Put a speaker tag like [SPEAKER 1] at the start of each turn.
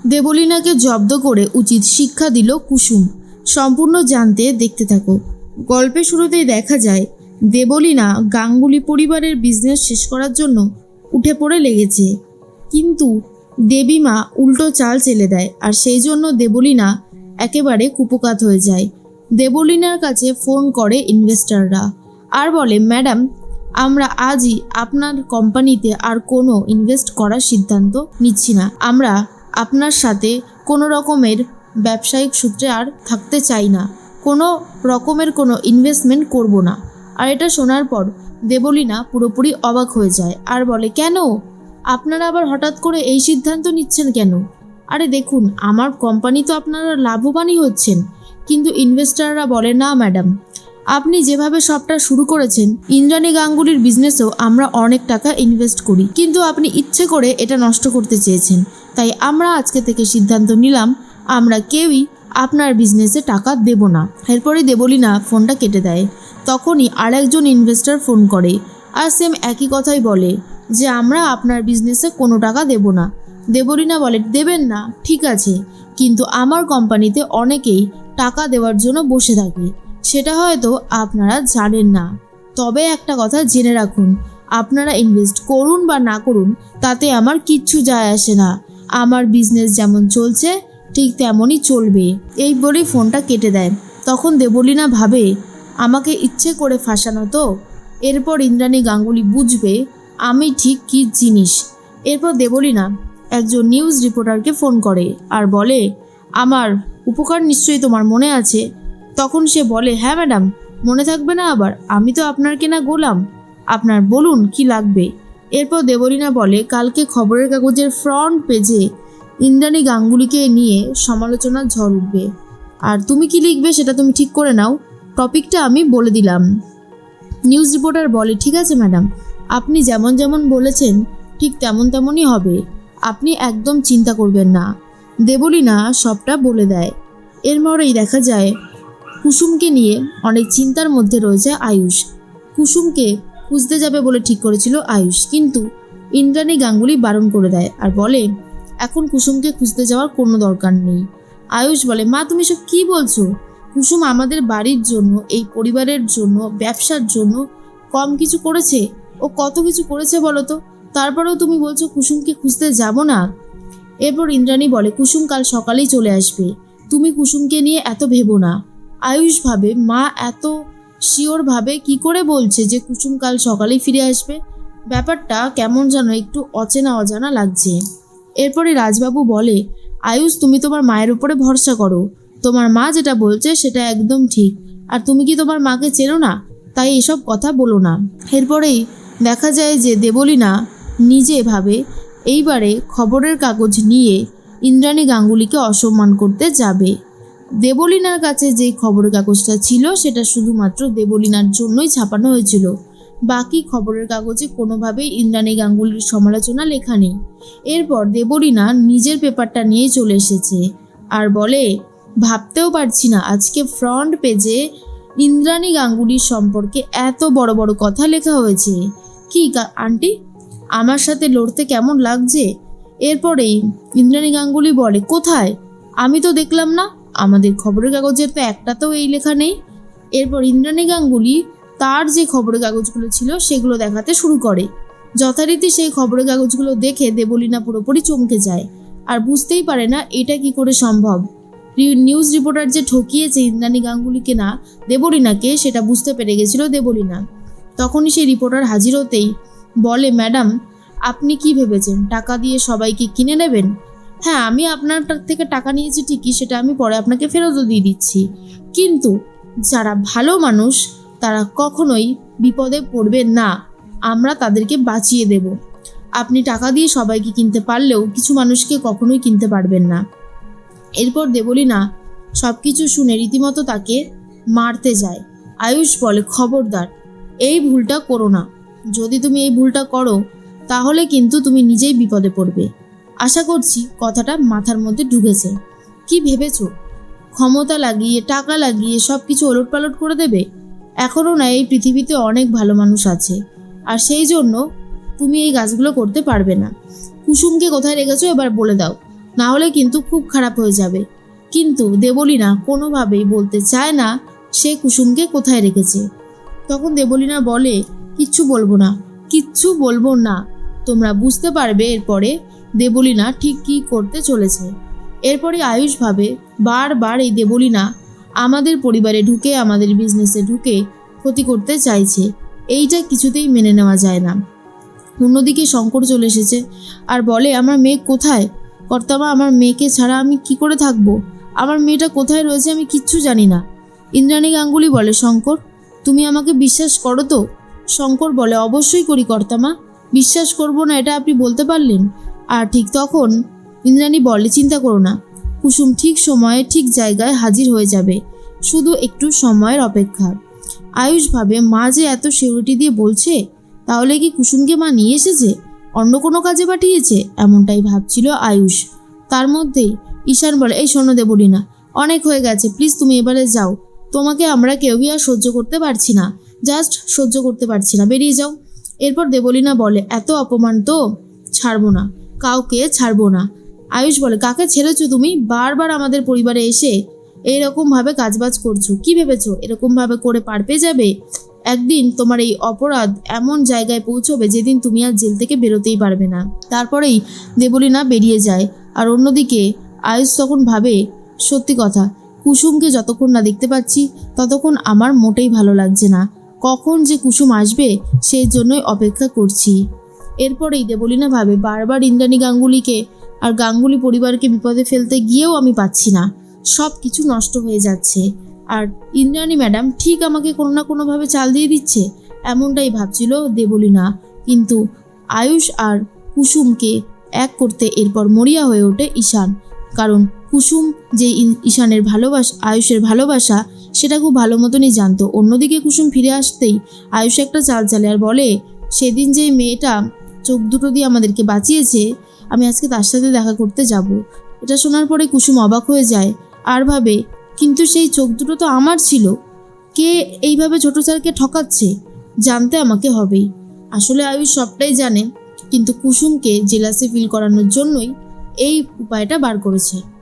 [SPEAKER 1] দেবলীনাকে জব্দ করে উচিত শিক্ষা দিল কুসুম। সম্পূর্ণ জানতে দেখতে থাকো। গল্পের শুরুতেই দেখা যায় দেবলীনা গাঙ্গুলি পরিবারের বিজনেস শেষ করার জন্য উঠে পড়ে লেগেছে, কিন্তু দেবীমা উল্টো চাল চেলে দেয়, আর সেই জন্য দেবলীনা একেবারে কুপোকাত হয়ে যায়। দেবলীনার কাছে ফোন করে ইনভেস্টররা আর বলে, ম্যাডাম, আমরা আজই আপনার কোম্পানিতে আর কোনো ইনভেস্ট করার সিদ্ধান্ত নিচ্ছি না। আমরা আপনার সাথে কোনো রকমের ব্যবসায়িক সূত্রে আর থাকতে চাই না, কোনো রকমের কোনো ইনভেস্টমেন্ট করব না। আর এটা শোনার পর দেবলীনা পুরোপুরি অবাক হয়ে যায় আর বলে, কেন আপনারা আবার হঠাৎ করে এই সিদ্ধান্ত নিচ্ছেন কেন? আরে দেখুন, আমার কোম্পানি তো আপনারা লাভবানই হচ্ছেন। কিন্তু ইনভেস্টররা বলে, না ম্যাডাম, আপনি যেভাবে সবটা শুরু করেছেন, ইন্দ্রাণী গাঙ্গুলির বিজনেসেও আমরা অনেক টাকা ইনভেস্ট করি, কিন্তু আপনি ইচ্ছে করে এটা নষ্ট করতে চেয়েছেন। তাই আমরা আজকে থেকে সিদ্ধান্ত নিলাম, আমরা কেউই আপনার বিজনেসে টাকা দেব না। এরপরে দেবলীনা ফোনটা কেটে দেয়। তখনই আরেকজন ইনভেস্টর ফোন করে আর সেম একই কথাই বলে যে আমরা আপনার বিজনেসে কোনো টাকা দেব না। দেবলীনা বলে, দেবেন না ঠিক আছে, কিন্তু আমার কোম্পানিতে অনেকেই টাকা দেওয়ার জন্য বসে থাকে, সেটা হয়তো আপনারা জানেন না। তবে একটা কথা জেনে রাখুন, আপনারা ইনভেস্ট করুন বা না করুন তাতে আমার কিচ্ছু যায় আসে না। আমার বিজনেস যেমন চলছে ঠিক তেমনই চলবে। এই বলেই ফোনটা কেটে দেয়। তখন দেবলীনা ভাবে, আমাকে ইচ্ছে করে ফাঁসানো তো। এরপর ইন্দ্রাণী গাঙ্গুলি বুঝবে আমি ঠিক কী জিনিস। এরপর দেবলীনা একজন নিউজ রিপোর্টারকে ফোন করে আর বলে, আমার উপকার নিশ্চয়ই তোমার মনে আছে। তখন সে বলে, হ্যাঁ ম্যাডাম, মনে থাকবে না আবার? আমি তো আপনার কেনা গোলাম, আপনার বলুন কি লাগবে। এরপর দেবলীনা বলে, কালকে খবরের কাগজের ফ্রন্ট পেজে ইন্দ্রাণী গাঙ্গুলিকে নিয়ে সমালোচনার ঝড় উঠবে, আর তুমি কি লিখবে সেটা তুমি ঠিক করে নাও, টপিকটা আমি বলে দিলাম। নিউজ রিপোর্টার বলে, ঠিক আছে ম্যাডাম, আপনি যেমন যেমন বলেছেন ঠিক তেমন তেমনই হবে, আপনি একদম চিন্তা করবেন না। দেবলীনা সবটা বলে দেয়। এর পরেই দেখা যায় কুসুমকে নিয়ে অনেক চিন্তার মধ্যে রয়েছে আয়ুষ। কুসুমকে খুঁজতে যাবে বলে ঠিক করেছিল আয়ুষ, কিন্তু ইন্দ্রাণী গাঙ্গুলি বারণ করে দেয় আর বলে, এখন কুসুমকে খুঁজতে যাওয়ার কোনো দরকার নেই। আয়ুষ বলে, মা তুমি সব কী বলছো? কুসুম আমাদের বাড়ির জন্য, এই পরিবারের জন্য, ব্যবসার জন্য কম কিছু করেছে? ও কত কিছু করেছে বলো তো, তারপরেও তুমি বলছো কুসুমকে খুঁজতে যাব না? এরপর ইন্দ্রাণী বলে, কুসুম কাল সকালেই চলে আসবে, তুমি কুসুমকে নিয়ে এত ভেবো না। আয়ুষ ভাবে, মা এত শিওর ভাবে কি করে বলছে যে কুসুম কাল সকালেই ফিরে আসবে? ব্যাপারটা কেমন যেন একটু অচেনা অজানা লাগছে। এরপরে রাজবাবু বলে, আয়ুষ তুমি তোমার মায়ের উপরে ভরসা করো, তোমার মা যেটা বলছে সেটা একদম ঠিক, আর তুমি কি তোমার মাকে চেনো না? তাই এসব কথা বলো না। এরপরেই দেখা যায় যে দেবলীনা নিজে ভাবে এইবারে খবরের কাগজ নিয়ে ইন্দ্রাণী গাঙ্গুলিকে অসম্মান করতে যাবে। দেবলীনার কাছে যেই খবরের কাগজটা ছিল সেটা শুধুমাত্র দেবলীনার জন্যই ছাপানো হয়েছিল, বাকি খবরের কাগজে কোনোভাবেই ইন্দ্রাণী গাঙ্গুলির সমালোচনা লেখা নেই। এরপর দেবলীনা নিজের পেপারটা নিয়ে চলে এসেছে আর বলে, ভাবতেও পারছি না আজকে ফ্রন্ট পেজে ইন্দ্রাণী গাঙ্গুলির সম্পর্কে এত বড় বড় কথা লেখা হয়েছে। কি আন্টি, আমার সাথে লড়তে কেমন লাগছে? এরপরেই ইন্দ্রাণী গাঙ্গুলি বলে, কোথায়? আমি তো দেখলাম না, আমাদের খবরের কাগজের তো একটাতেও এই লেখা নেই। এরপর ইন্দ্রাণী গাঙ্গুলি তার যে খবরের কাগজগুলো ছিল সেগুলো দেখাতে শুরু করে। যথারীতি সেই খবরের কাগজগুলো দেখে দেবলীনা পুরোপুরি চমকে যায় আর বুঝতেই পারে না এটা কি করে সম্ভব। নিউজ রিপোর্টার যে ঠকিয়েছে ইন্দ্রাণী গাঙ্গুলিকে না দেবলীনাকে, সেটা বুঝতে পেরে গেছিল দেবলীনা। তখনই সেই রিপোর্টার হাজির হতেই বলে, ম্যাডাম, আপনি কি ভেবেছেন টাকা দিয়ে সবাইকে কিনে নেবেন? হ্যাঁ, আমি আপনার থেকে টাকা নিয়েছি ঠিকই, সেটা আমি পরে আপনাকে ফেরতও দিয়ে দিচ্ছি, কিন্তু যারা ভালো মানুষ তারা কখনোই বিপদে পড়বেন না, আমরা তাদেরকে বাঁচিয়ে দেব। আপনি টাকা দিয়ে সবাইকে কিনতে পারলেও কিছু মানুষকে কখনোই কিনতে পারবেন না। এরপর দেবলীনা সব কিছু শুনে রীতিমতো তাকে মারতে যায়। আয়ুষ বলে, খবরদার এই ভুলটা করো না, যদি তুমি এই ভুলটা করো তাহলে কিন্তু তুমি নিজেই বিপদে পড়বে। আশা করছি কথাটা মাথার মধ্যে ঢুকেছে। কি ভেবেছো ক্ষমতা লাগিয়ে টাকা লাগিয়ে সব কিছু ওলটপালট করে দেবে? এখনও না, এই পৃথিবীতে অনেক ভালো মানুষ আছে, আর সেই জন্য তুমি এই কাজগুলো করতে পারবে না। কুসুমকে কোথায় রেখেছো এবার বলে দাও, না হলে কিন্তু খুব খারাপ হয়ে যাবে। কিন্তু দেবলীনা কোনোভাবেই বলতে চায় না সে কুসুমকে কোথায় রেখেছে। তখন দেবলীনা বলে, কিচ্ছু বলবো না, কিচ্ছু বলবো না। তোমরা বুঝতে পারবে এরপরে দেবলীনা ঠিক কী করতে চলেছে। এরপরে আয়ুষ ভাবে, বারবার এই দেবলীনা আমাদের পরিবারে ঢুকে, আমাদের বিজনেসে ঢুকে ক্ষতি করতে চাইছে। এইটা কিছুতেই মেনে নেওয়া যায় না। অন্যদিকে শঙ্কর চলে এসেছে আর বলে, আমার মেয়ে কোথায় কর্তামা? আমার মেয়েকে ছাড়া আমি কি করে থাকবো? আমার মেয়েটা কোথায় রয়েছে আমি কিচ্ছু জানি না। ইন্দ্রাণী গাঙ্গুলি বলে, শঙ্কর তুমি আমাকে বিশ্বাস করো তো? শঙ্কর বলে, অবশ্যই করি কর্তামা, বিশ্বাস করবো না এটা আপনি বলতে পারলেন? আর ঠিক তখন ইন্দ্রাণী বলে, চিন্তা করো না, কুসুম ঠিক সময়ে ঠিক জায়গায় হাজির হয়ে যাবে, শুধু একটু সময়ের অপেক্ষা। আয়ুষ ভাবে, মা যে এত সিউরিটি দিয়ে বলছে, তাহলে কি কুসুমকে মা নিয়ে এসেছে, অন্য কোনো কাজে পাঠিয়েছে? এমনটাই ভাবছিল আয়ুষ। তার মধ্যেই ঈশান বলে, এই শোনো দেবলীনা, অনেক হয়ে গেছে, প্লিজ তুমি এবারে যাও। তোমাকে আমরা কেউই আর সহ্য করতে পারছি না, জাস্ট সহ্য করতে পারছি না, বেরিয়ে যাও। এরপর দেবলীনা বলে, এত অপমান তো ছাড়বো না, কাউকে ছাড়বো না। আয়ুষ বলে, কাকে ছেড়েছো তুমি? বারবার আমাদের পরিবারে এসে এইরকমভাবে কাজবাজ করছো, কি ভেবেছো এরকমভাবে করে পার পেয়ে যাবে? একদিন তোমার এই অপরাধ এমন জায়গায় পৌঁছবে যেদিন তুমি আর জেল থেকে বেরোতেই পারবে না। তারপরেই দেবলীনা বেরিয়ে যায়। আর অন্যদিকে আয়ুষ তখন ভাবে, সত্যি কথা, কুসুমকে যতক্ষণ না দেখতে পাচ্ছি ততক্ষণ আমার মোটেই ভালো লাগছে না। কখন যে কুসুম আসবে সেই জন্যই অপেক্ষা করছি। এরপরেই দেবলীনা ভাবে, বারবার ইন্দ্রাণী গাঙ্গুলিকে আর গাঙ্গুলি পরিবারকে বিপদে ফেলতে গিয়েও আমি পাচ্ছি না, সব কিছু নষ্ট হয়ে যাচ্ছে। আর ইন্দ্রাণী ম্যাডাম ঠিক আমাকে কোনো না কোনোভাবে চাল দিয়ে দিচ্ছে, এমনটাই ভাবছিল দেবলীনা। কিন্তু আয়ুষ আর কুসুমকে এক করতে এরপর মরিয়া হয়ে ওঠে ঈশান। কারণ কুসুম যে ঈশানের ভালোবাসা, আয়ুষের ভালোবাসা, সেটা খুব ভালো মতনই জানতো। অন্যদিকে কুসুম ফিরে আসতেই আয়ুষ একটা চাল চালে আর বলে, সেদিন যে মেয়েটা চোখ দুটো দিয়ে আমাদেরকে বাঁচিয়েছে, আমি আজকে তার সাথে দেখা করতে যাব। এটা শোনার পরে কুসুম অবাক হয়ে যায় আর ভাবে, কিন্তু সেই চোখ দুটো তো আমার ছিল, কে এইভাবে ছোট স্যারকে ঠকাচ্ছে? জানতে আমাকে হবেই। আসলে আয়ুষ সবটাই জানে, কিন্তু কুসুমকে জেলাসে ফিল করানোর জন্যই এই উপায়টা বার করেছে।